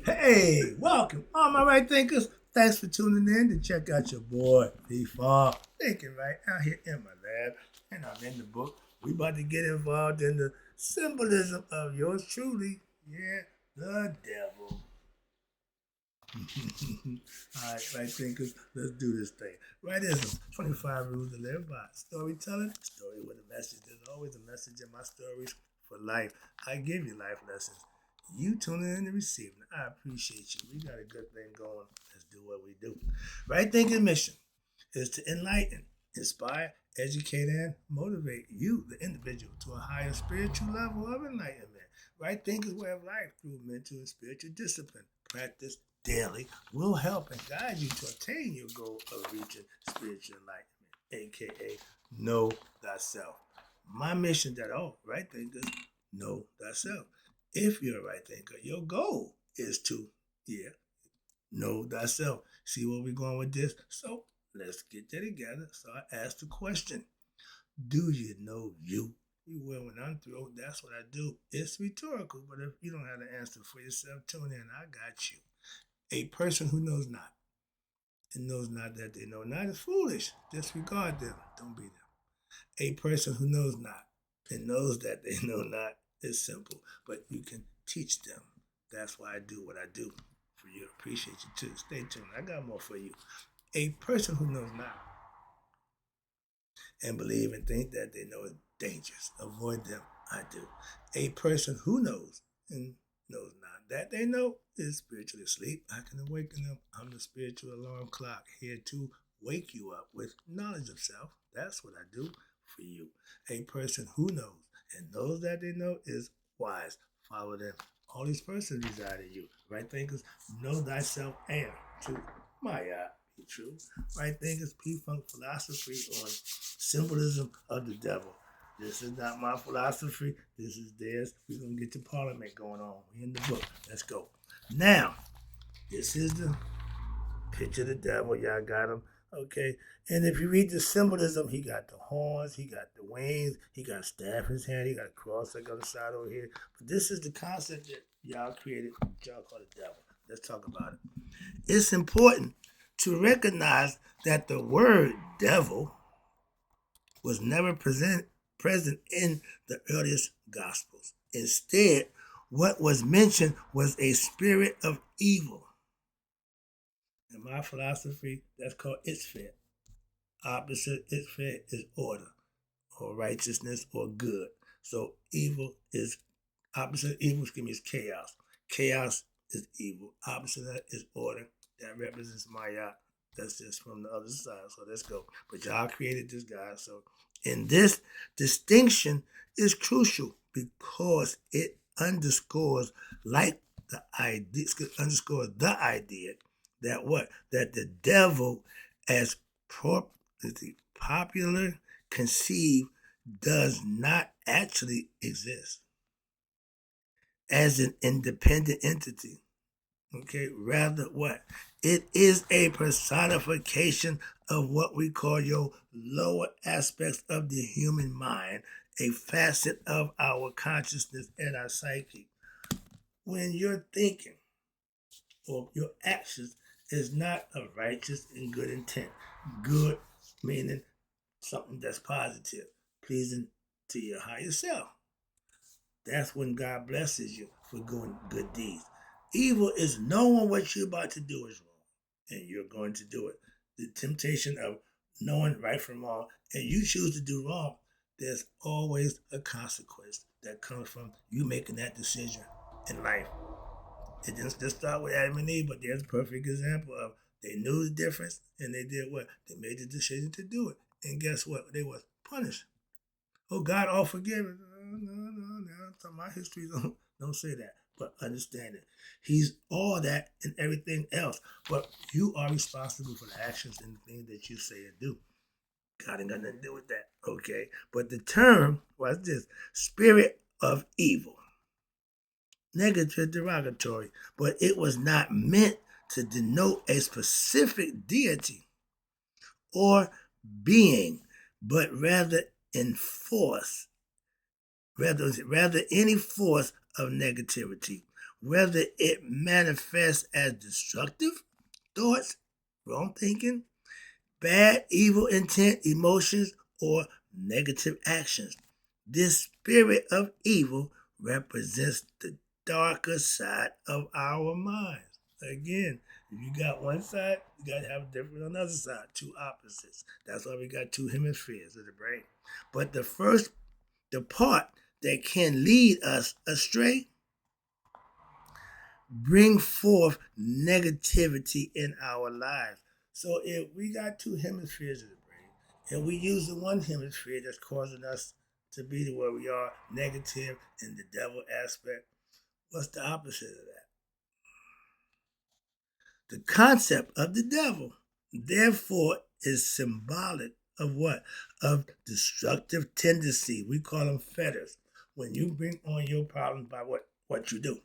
Hey, welcome, all my right thinkers. Thanks for tuning in to check out your boy P4 thinking right out here in my lab, and I'm in the book. We about to get involved in the symbolism of yours truly, yeah, the devil. All right thinkers, let's do this thing. Rightism, 25 rules to live by. Storytelling, story with a message. There's always a message in my stories for life. I give you life lessons. You tuning in and receiving. I appreciate you. We got a good thing going. Let's do what we do. Right thinking mission is to enlighten, inspire, educate, and motivate you, the individual, to a higher spiritual level of enlightenment. Right thinkers way of life through mental and spiritual discipline. Practice daily will help and guide you to attain your goal of reaching spiritual enlightenment, aka know thyself. My mission that all right thinkers know thyself. If you're a right thinker, your goal is to, yeah, know thyself. See where we're going with this? So let's get that together. So I asked the question, do you know you? You will when I'm through. That's what I do. It's rhetorical, but if you don't have the answer for yourself, tune in. I got you. A person who knows not and knows not that they know not is foolish. Disregard them. Don't be them. A person who knows not and knows that they know not is simple, but you can teach them. That's why I do what I do for you. Appreciate you too. Stay tuned. I got more for you. A person who knows not and believe and think that they know is dangerous. Avoid them. I do. A person who knows and knows not that they know is spiritually asleep. I can awaken them. I'm the spiritual alarm clock here to wake you up with knowledge of self. That's what I do for you. A person who knows and knows that they know is wise. Follow them. All these persons reside in you. Right thinkers, know thyself and to my be true. Right thinkers, P Funk philosophy on symbolism of the devil. This is not my philosophy. This is theirs. We're gonna get to Parliament going on. We in the book. Let's go. Now, this is the picture of the devil. Y'all got him. Okay. And if you read the symbolism, he got the horns, he got the wings, he got a staff in his hand, he got a cross like on the side over here. But this is the concept that y'all created, y'all call the devil. Let's talk about it. It's important to recognize that the word devil was never present in the earliest Gospels. Instead, what was mentioned was a spirit of evil. In my philosophy, that's called Itzfit. Opposite Itzfit is order, or righteousness, or good. So evil is opposite evil. Excuse me, is chaos. Chaos is evil. Opposite of that is order. That represents Maya. That's just from the other side. So let's go. But y'all created this guy. So in this distinction is crucial because it underscores like the idea underscores the idea that what? That the devil as popular conceived does not actually exist as an independent entity. Okay, rather what? It is a personification of what we call your lower aspects of the human mind, a facet of our consciousness and our psyche. When you're thinking or your actions is not of righteous and good intent, good meaning something that's positive, pleasing to your higher self. That's when God blesses you for doing good deeds. Evil is knowing what you're about to do is wrong, and you're going to do it. The temptation of knowing right from wrong, and you choose to do wrong, there's always a consequence that comes from you making that decision in life. It didn't just start with Adam and Eve, but there's a perfect example of they knew the difference and they did what? They made the decision to do it. And guess what? They was punished. Oh, God, all forgiven. No. My history don't say that. But understand it. He's all that and everything else. But you are responsible for the actions and the things that you say and do. God ain't got nothing to do with that. Okay. But the term was this spirit of evil. Negative, derogatory. But it was not meant to denote a specific deity or being, but rather enforce rather any force of negativity, whether it manifests as destructive thoughts, wrong thinking, bad, evil intent, emotions, or negative actions. This spirit of evil represents the darker side of our minds. Again, if you got one side, you got to have different on the other side, two opposites. That's why we got two hemispheres of the brain. But the part that can lead us astray, bring forth negativity in our lives. So if we got two hemispheres of the brain, and we use the one hemisphere that's causing us to be to where we are, negative in the devil aspect, what's the opposite of that? The concept of the devil, therefore, is symbolic of what? Of destructive tendency. We call them fetters. When you bring on your problems by what you do.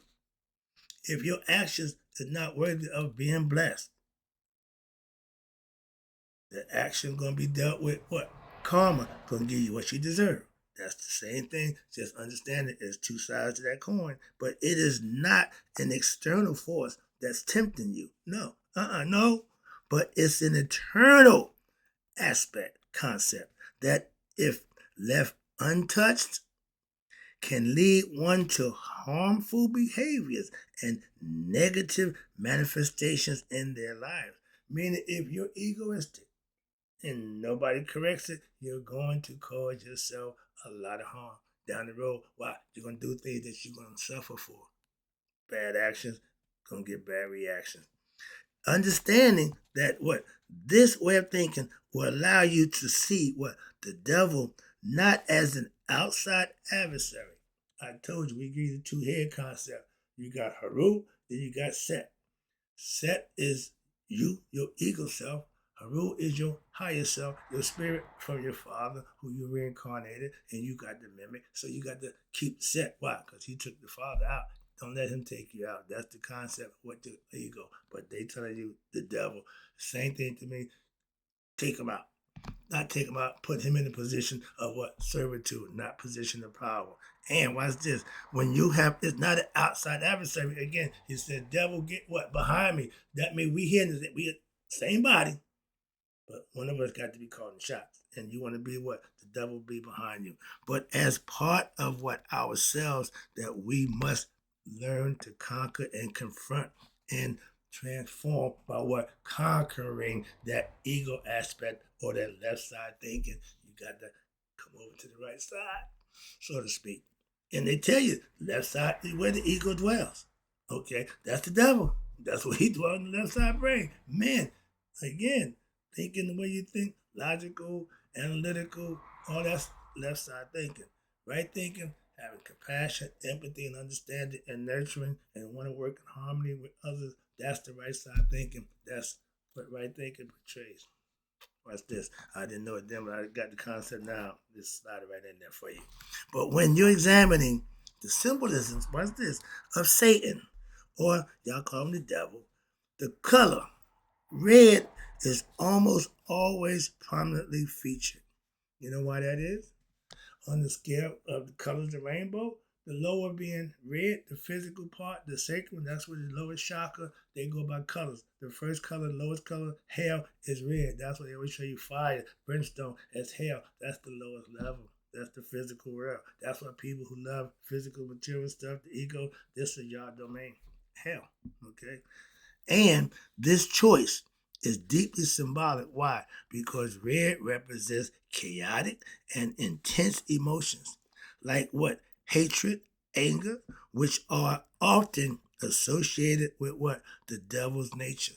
If your actions is not worthy of being blessed, the action gonna be dealt with what? Karma gonna give you what you deserve. That's the same thing. Just understand it as two sides of that coin. But it is not an external force that's tempting you. No. No. But it's an eternal aspect, concept that if left untouched can lead one to harmful behaviors and negative manifestations in their lives. Meaning, if you're egoistic and nobody corrects it, you're going to cause yourself a lot of harm down the road. Why? You're going to do things that you're going to suffer for. Bad actions, going to get bad reactions. Understanding that this way of thinking will allow you to see the devil not as an outside adversary. I told you we give you the two head concept. You got Haru, then you got Set. Set is you, your ego self. Haru is your higher self, your spirit from your father who you reincarnated, and you got the mimic. So you got to keep Set. Why? Because he took the father out. Don't let him take you out. That's the concept with the ego. But they telling you the devil. Same thing to me. Take him out. Not take him out, put him in a position of servitude, not position of power. And watch this. When you have, it's not an outside adversary. Again, he said, devil, get behind me. That means we here, we same body, but one of us got to be calling shots. And you want to be the devil be behind you. But as part of ourselves that we must learn to conquer and confront and transform by conquering that ego aspect or that left side thinking. You got to come over to the right side, so to speak. And they tell you left side is where the ego dwells. Okay, that's the devil. That's where he dwells in the left side brain. Man, again, thinking the way you think, logical, analytical, all that's left side thinking. Right thinking, having compassion, empathy, and understanding, and nurturing, and want to work in harmony with others. That's the right side thinking. That's what right thinking portrays. Watch this. I didn't know it then, but I got the concept now. Just slide it right in there for you. But when you're examining the symbolisms, watch this, of Satan, or y'all call him the devil, the color red is almost always prominently featured. You know why that is? On the scale of the colors of the rainbow, the lower being red, the physical part, the sacral, that's where the lowest chakra, they go by colors. The first color, the lowest color, hell is red. That's why they always show you fire, brimstone, that's hell. That's the lowest level. That's the physical realm. That's why people who love physical material stuff, the ego, this is your domain. Hell, okay? And this choice is deeply symbolic. Why? Because red represents chaotic and intense emotions, like hatred, anger, which are often associated with the devil's nature.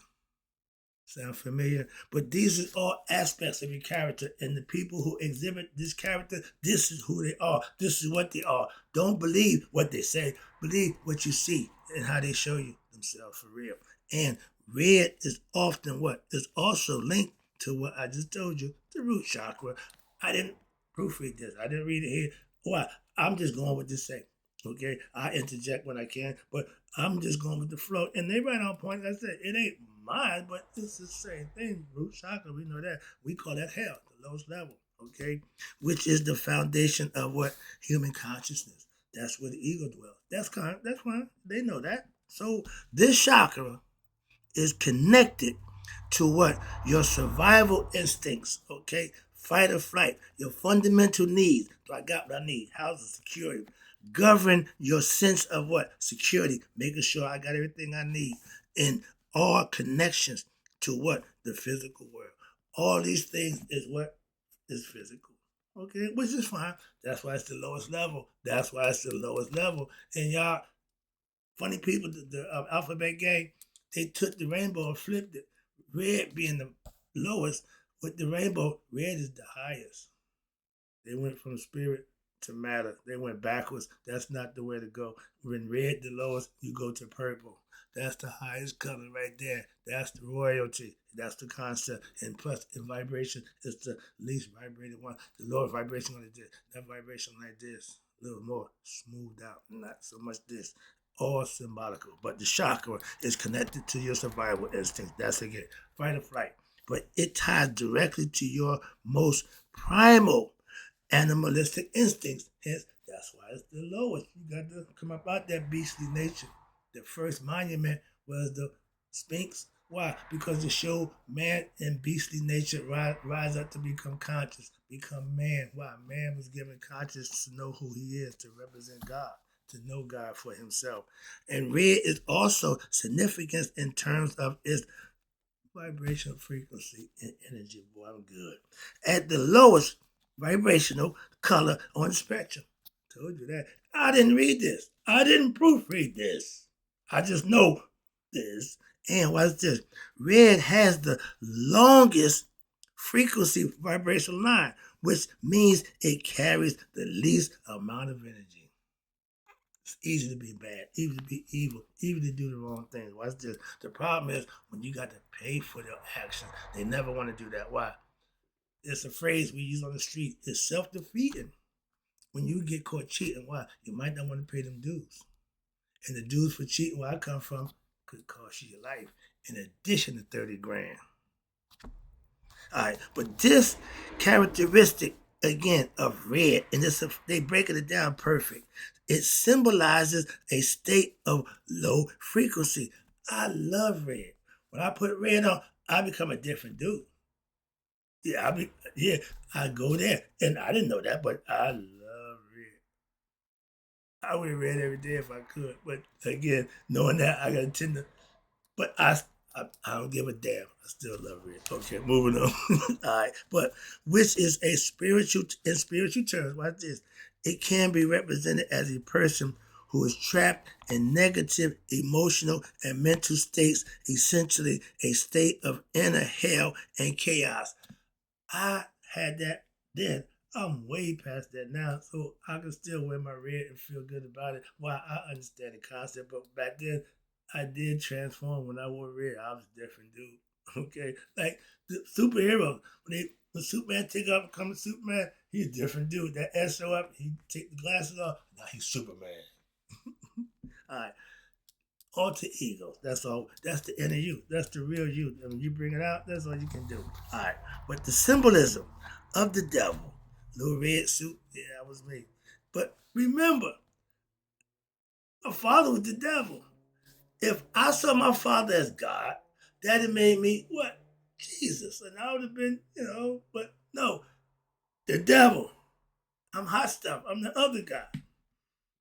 Sound familiar? But these are all aspects of your character, and the people who exhibit this character, this is who they are. This is what they are. Don't believe what they say. Believe what you see and how they show you themselves for real. And red is often is also linked to what I just told you, the root chakra. I didn't proofread this. I didn't read it here. Why? I'm just going with this thing. Okay, I interject when I can, but I'm just going with the flow. And they right on point. Like I said, it ain't mine, but it's the same thing. Root chakra, we know that. We call that hell, the lowest level. Okay, which is the foundation of human consciousness. That's where the ego dwells. That's fine. They know that. So this chakra is connected to what? Your survival instincts, okay? Fight or flight, your fundamental needs. Do I got what I need? Housing, security. Govern your sense of what? Security, making sure I got everything I need. And all connections to what? The physical world. All these things is what is physical. Okay, which is fine. That's why it's the lowest level. That's why it's the lowest level. And y'all, funny people, the alphabet gang, they took the rainbow and flipped it. Red being the lowest, with the rainbow, red is the highest. They went from spirit to matter. They went backwards. That's not the way to go. When red the lowest, you go to purple. That's the highest color right there. That's the royalty. That's the concept. And plus, in vibration, it's the least vibrated one. The lower vibration like this. That vibration like this. A little more smoothed out. Not so much this. All symbolical. But the chakra is connected to your survival instinct. That's again, fight or flight. But it ties directly to your most primal animalistic instincts. Hence, that's why it's the lowest. You got to come up out that beastly nature. The first monument was the Sphinx. Why? Because it showed man and beastly nature rise up to become conscious, become man. Why? Man was given consciousness to know who he is, to represent God, to know God for himself. And red is also significant in terms of its vibrational frequency and energy. Boy, I'm good. At the lowest vibrational color on the spectrum. Told you that. I didn't read this. I didn't proofread this. I just know this. And what's this? Red has the longest frequency vibrational line, which means it carries the least amount of energy. It's easy to be bad, easy to be evil, easy to do the wrong things. Watch this. The problem is when you got to pay for their actions, they never want to do that. Why? It's a phrase we use on the street. It's self-defeating. When you get caught cheating, why? You might not want to pay them dues. And the dues for cheating, where I come from, could cost you your life in addition to 30 grand. All right, but this characteristic again of red, and they breaking it down perfect. It symbolizes a state of low frequency. I love red. When I put red on, I become a different dude. I go there, and I didn't know that, but I love red. I would have red every day if I could, but again, knowing that I got to tend to, but I don't give a damn. I still love red. Okay, moving on. All right, but which is a spiritual in spiritual terms. Watch this. It can be represented as a person who is trapped in negative emotional and mental states, essentially a state of inner hell and chaos. I had that then. I'm way past that now, so I can still wear my red and feel good about it. Why? I understand the concept, but back then I did transform when I wore red. I was a different dude. Okay, like the superheroes when Superman take off and become a Superman, he's a different dude. That S show up, he take the glasses off. Now he's Superman. All right. Alter egos. That's all. That's the inner you. That's the real you. And when you bring it out, that's all you can do. All right. But the symbolism of the devil, little red suit, yeah, that was me. But remember, my father was the devil. If I saw my father as God, that had made me what? Jesus. And I would have been, but no, the devil. I'm hot stuff. I'm the other guy.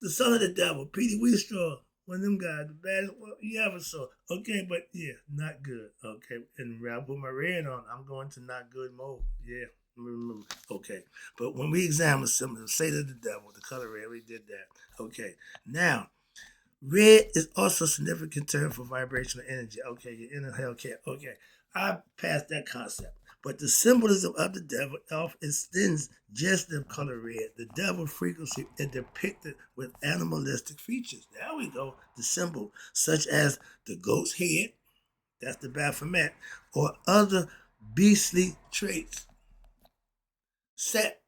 The son of the devil, Petey Wheatstraw. One of them guys, the baddest you ever saw. Okay, but yeah, not good. Okay, and when I put my red on, I'm going to not good mode. Yeah, remember. Okay, but when we examine some say to the devil, the color red, we did that. Okay, now red is also a significant term for vibrational energy. Okay, your inner hellcat. Okay, I passed that concept. But the symbolism of the devil extends just the color red. The devil frequency is depicted with animalistic features. There we go. The symbol, such as the goat's head, that's the Baphomet, or other beastly traits. Set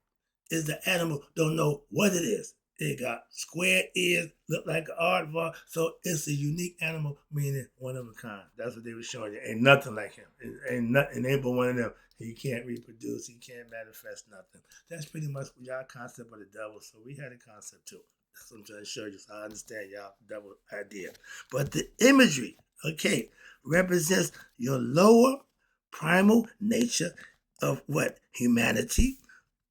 is the animal, don't know what it is. It got square ears, look like an aardvark, so it's a unique animal, meaning one of a kind. That's what they were showing you. Ain't nothing like him. It ain't but one of them. He can't reproduce. He can't manifest nothing. That's pretty much our concept of the devil. So we had a concept too. That's what I'm trying to show you, so I understand y'all double idea. But the imagery, okay, represents your lower primal nature of what? Humanity,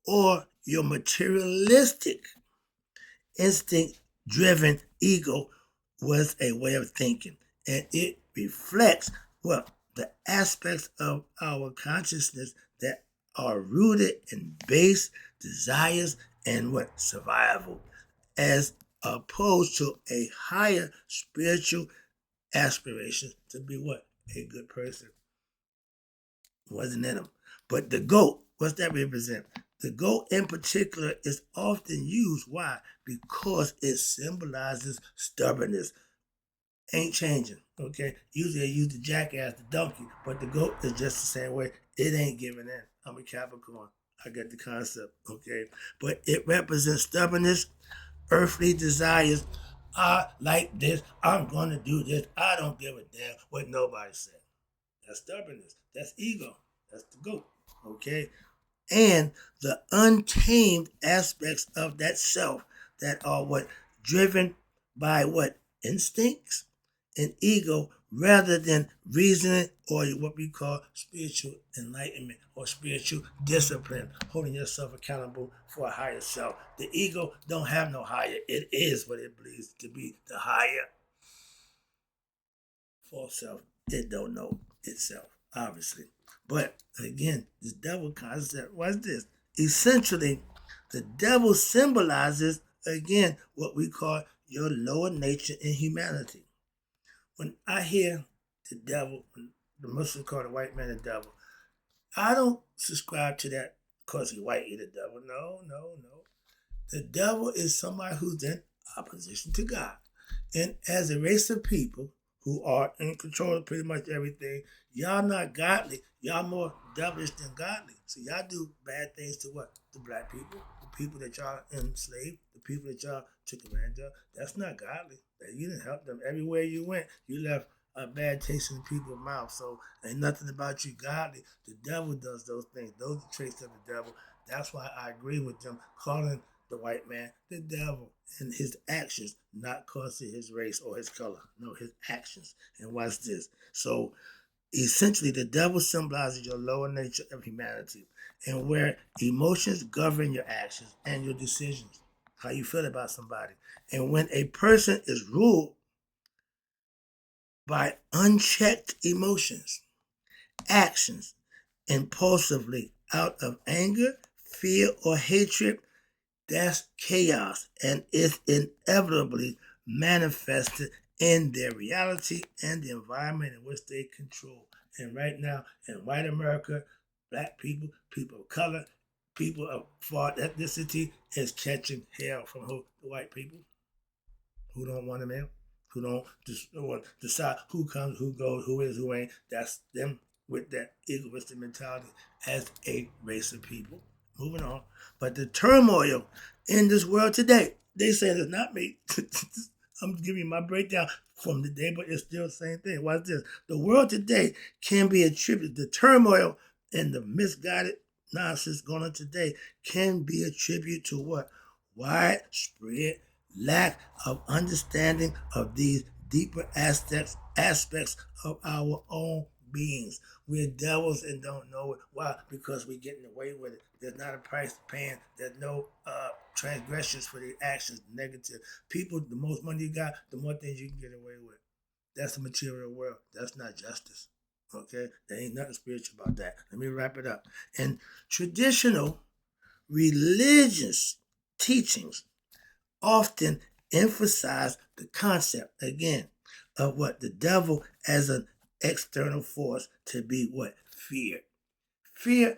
or your materialistic instinct driven ego was a way of thinking. And it reflects what? The aspects of our consciousness that are rooted in base desires and what? Survival, as opposed to a higher spiritual aspiration to be what? A good person. Wasn't in them. But the goat, what's that represent? The goat in particular is often used. Why? Because it symbolizes stubbornness. Ain't changing. Okay? Usually they use the jackass, the donkey, but the goat is just the same way. It ain't giving in. I'm a Capricorn. I get the concept. Okay? But it represents stubbornness, earthly desires. I like this. I'm going to do this. I don't give a damn what nobody said. That's stubbornness. That's ego. That's the goat. Okay? And the untamed aspects of that self that are what? Driven by what? Instincts and ego rather than reasoning or what we call spiritual enlightenment or spiritual discipline, holding yourself accountable for a higher self. The ego don't have no higher. It is what it believes to be the higher. False self, it don't know itself, obviously. But again, this devil concept, what's this? Essentially, the devil symbolizes, again, what we call your lower nature in humanity. When I hear the devil, when the Muslims call the white man the devil, I don't subscribe to that because he white, he the devil. No, no, no. The devil is somebody who's in opposition to God. And as a race of people who are in control of pretty much everything, y'all not godly. Y'all more devilish than godly. So y'all do bad things to what? The black people, the people that y'all enslaved, the people that y'all took advantage of. That's not godly. You didn't help them. Everywhere you went, you left a bad taste in people's mouth. So ain't nothing about you godly. The devil does those things. Those are traits of the devil. That's why I agree with them calling the white man the devil and his actions, not because of his race or his color. No, his actions. And watch this. So essentially, the devil symbolizes your lower nature of humanity and where emotions govern your actions and your decisions, how you feel about somebody. And when a person is ruled by unchecked emotions, actions, impulsively out of anger, fear, or hatred, that's chaos and is inevitably manifested in their reality and the environment in which they control. And right now, in white America, black people, people of color, people of foreign ethnicity is catching hell from who? The white people who don't want them in, who don't just want to decide who comes, who goes, who is, who ain't. That's them with that egoistic mentality as a race of people. Moving on. But the turmoil in this world today, they say it's not me. I'm giving you my breakdown from the day, but it's still the same thing. Watch this. The world today can be attributed, the turmoil and the misguided nonsense going on today can be attributed to what? Widespread lack of understanding of these deeper aspects of our own beings. We're devils and don't know it. Why? Because we're getting away with it. There's not a price to pay. There's no transgressions for the actions, negative. People, the most money you got, the more things you can get away with. That's the material world. That's not justice. Okay? There ain't nothing spiritual about that. Let me wrap it up. And traditional religious teachings often emphasize the concept, again, of what? The devil as an external force to be what? Fear. Fear,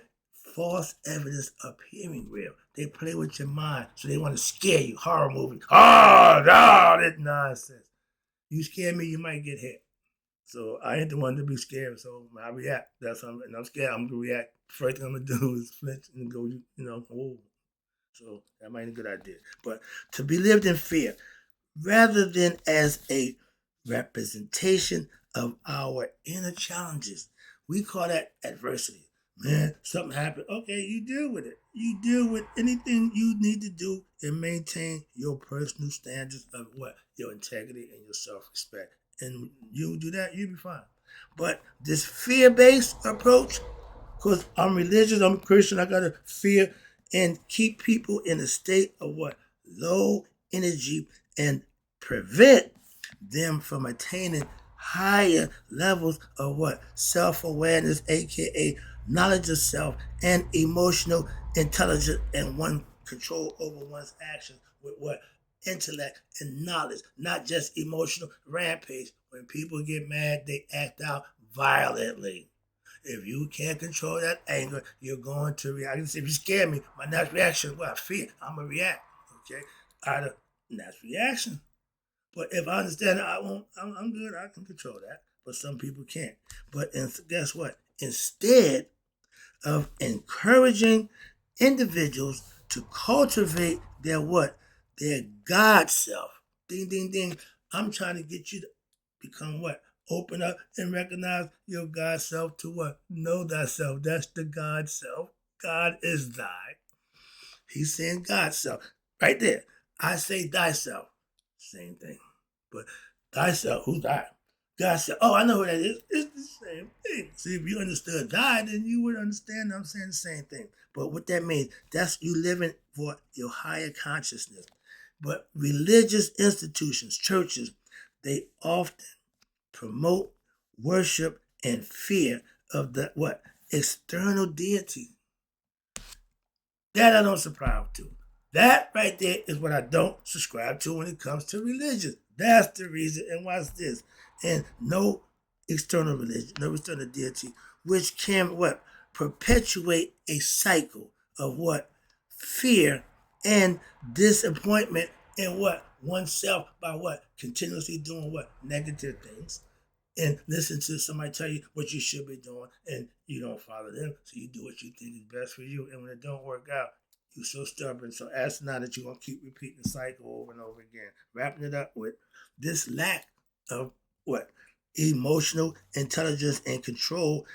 false evidence appearing real. They play with your mind, so they want to scare you. Horror movie. Oh, no, that's nonsense. You scare me, you might get hit. So I ain't the one to be scared, so I react. That's how I'm scared. I'm going to react. First thing I'm going to do is flinch and go, whoa. So that might be a good idea. But to be lived in fear, rather than as a representation of our inner challenges, we call that adversity. Man, something happened. Okay, you deal with it. You deal with anything you need to do and maintain your personal standards of what? Your integrity and your self-respect. And you do that, you'll be fine. But this fear-based approach, because I'm religious, I'm a Christian, I gotta fear and keep people in a state of what? Low energy and prevent them from attaining higher levels of what? Self-awareness, aka knowledge of self and emotional intelligence and one control over one's actions with what? Intellect and knowledge, not just emotional rampage. When people get mad, they act out violently. If you can't control that anger, you're going to react. If you scare me, my natural reaction is what? Fear. I'm going to react. Okay? Out of natural reaction. But if I understand it, I won't. I'm good. I can control that. But some people can't. But guess what? Instead of encouraging individuals to cultivate their what? Their God self. Ding, ding, ding. I'm trying to get you to become what? Open up and recognize your God self to what? Know thyself. That's the God self. God is thy. He's saying God self. Right there. I say thyself. Same thing. But thyself, who's thy? God said, oh, I know who that is. It's the same thing. See, if you understood thy, then you would understand I'm saying the same thing. But what that means, that's you living for your higher consciousness. But religious institutions, churches, they often promote worship and fear of the what? External deity. That I don't subscribe to. That right there is what I don't subscribe to when it comes to religion. That's the reason. And watch this. And no external religion, no external deity, which can what? Perpetuate a cycle of what? Fear and disappointment in what? Oneself by what? Continuously doing what? Negative things. And listen to somebody tell you what you should be doing, and you don't follow them, so you do what you think is best for you. And when it don't work out, you're so stubborn. So ask now that you're gonna keep repeating the cycle over and over again. Wrapping it up with this lack of what? Emotional intelligence and control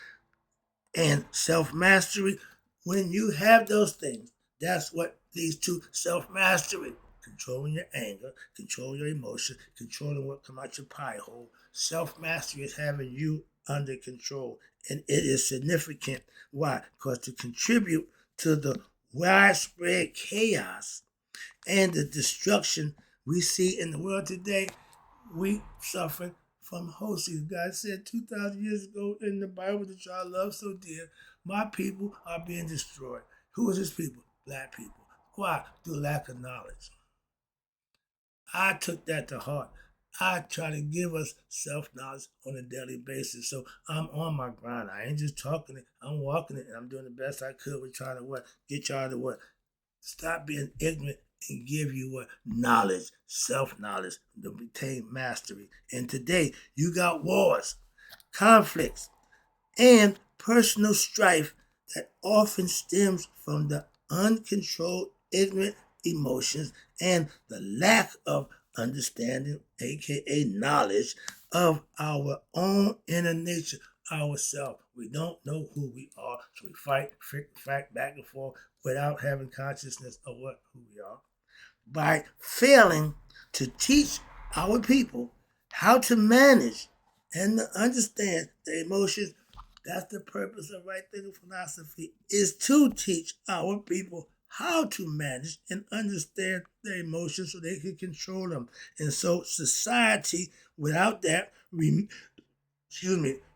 and self-mastery. When you have those things, that's what leads to self-mastery. Controlling your anger, controlling your emotion, controlling what comes out your pie hole. Self-mastery is having you under control. And it is significant. Why? Because to contribute to the widespread chaos and the destruction we see in the world today, we suffering from Hosea. God said 2,000 years ago in the Bible that y'all love so dear, my people are being destroyed. Who is his people? Black people. Why? Through lack of knowledge. I took that to heart. I try to give us self-knowledge on a daily basis. So I'm on my grind. I ain't just talking it. I'm walking it, and I'm doing the best I could with trying to what? Get y'all to what? Stop being ignorant and give you what? Knowledge, self-knowledge, to retain mastery. And today, you got wars, conflicts, and personal strife that often stems from the uncontrolled, ignorant emotions and the lack of understanding, aka knowledge, of our own inner nature, ourselves. We don't know who we are, so we fight, back and forth without having consciousness of what who we are. By failing to teach our people how to manage and to understand the emotions, that's the purpose of right thinking philosophy, is to teach our people how to manage and understand their emotions so they can control them. And so society, without that,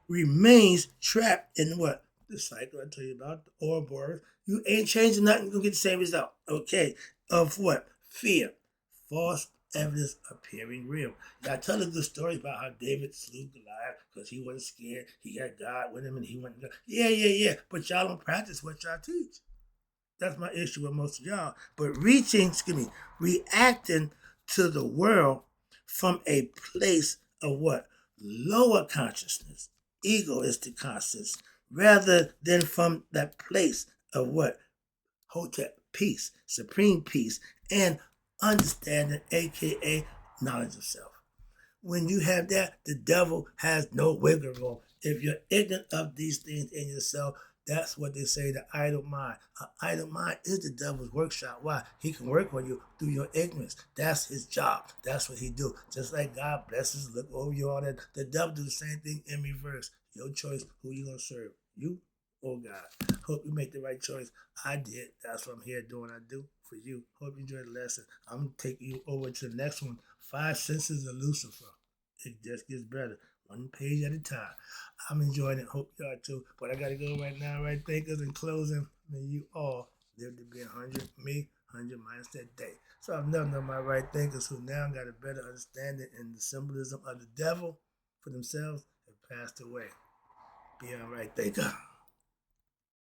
remains trapped in what? The cycle I tell you about, the Ouroboros. You ain't changing nothing, you're going to get the same result. Okay. Of what? Fear. False evidence appearing real. Now, I tell a good story about how David slew Goliath because he wasn't scared. He got God with him and he went, yeah. But y'all don't practice what y'all teach. That's my issue with most of y'all. But reacting to the world from a place of what? Lower consciousness, egoistic consciousness, rather than from that place of what? Hotep, peace, supreme peace, and understanding, aka knowledge of self. When you have that, the devil has no wiggle room. If you're ignorant of these things in yourself, That's what they say, the idle mind. An idle mind is the devil's workshop. Why? He can work on you through your ignorance. That's his job. That's what he do. Just like God blesses, look over you, all that. The devil do the same thing in reverse. Your choice, who you gonna serve? You or God? Hope you make the right choice. I did. That's what I'm here doing. I do for you. Hope you enjoyed the lesson. I'm gonna take you over to the next one. 5 Senses of Lucifer. It just gets better. One page at a time. I'm enjoying it. Hope you are too. But I got to go right now, right? Thinkers, in closing, may you all live to be 100. Me, 100 minus that day. So I've known my right thinkers who now got a better understanding in the symbolism of the devil for themselves have passed away. Be all right, thinker.